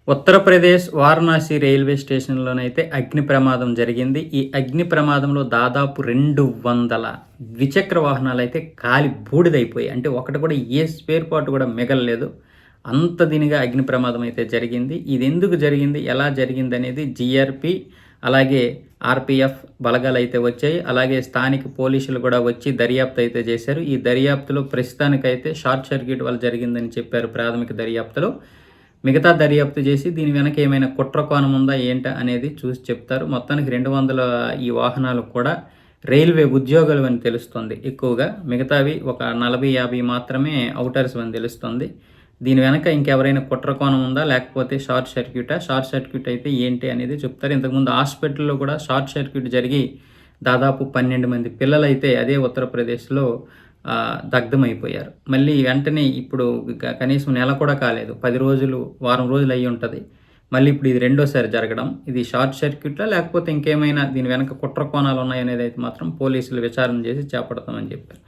Uttar Pradesh Varanasi railway స్టేషన్‌లోనైతే అగ్ని ప్రమాదం జరిగింది. ఈ అగ్ని ప్రమాదంలో దాదాపు 200 ద్విచక్ర వాహనాలైతే కాలి బూడిదైపోయాయి. అంటే ఒకటి కూడా ఏ స్పేర్ పార్ట్ కూడా మిగలలేదు. అంత దీనిగా అగ్ని ప్రమాదం అయితే జరిగింది. ఇది ఎందుకు జరిగింది? ఎలా జరిగిందనేది జీఆర్‌పీ అలాగే ఆర్‌పీఎఫ్ బలగాలైతే వచ్చాయి. అలాగే స్థానిక పోలీసులు కూడా వచ్చి దర్యాప్తు అయితే చేశారు. ఈ దర్యాప్తులో ప్రస్తుతానికైతే షార్ట్ సర్క్యూట్ వల్ల జరిగిందని చెప్పారు ప్రాథమిక దర్యాప్తులో. మిగతా దర్యాప్తు చేసి దీని వెనక ఏమైనా కుట్ర కోణం ఉందా ఏంటా అనేది చూసి చెప్తారు. మొత్తానికి 200 ఈ వాహనాలు కూడా రైల్వే ఉద్యోగులు అని తెలుస్తుంది ఎక్కువగా. మిగతావి ఒక 40, 50 మాత్రమే ఔటర్స్ అని తెలుస్తుంది. దీని వెనక ఇంకెవరైనా కుట్ర కోణం ఉందా? లేకపోతే షార్ట్ సర్క్యూటా? షార్ట్ సర్క్యూట్ అయితే ఏంటి అనేది చెప్తారు. ఇంతకుముందు హాస్పిటల్‌లో కూడా షార్ట్ సర్క్యూట్ జరిగి దాదాపు 12 మంది పిల్లలైతే అదే ఉత్తరప్రదేశ్‌లో దగ్ధమైపోయారు. మళ్ళీ వెంటనే ఇప్పుడు కనీసం నెల కూడా కాలేదు. 10 రోజులు, వారం రోజులు అయ్యుంటది. మళ్ళీ ఇప్పుడు ఇది రెండోసారి జరగడం. ఇది షార్ట్ సర్క్యూటా? లేకపోతే ఇంకేమైనా దీని వెనక కుట్ర కోణాలు ఉన్నాయనేదైతే మాత్రం పోలీసులు విచారణ చేసి చేపడతామని చెప్పారు.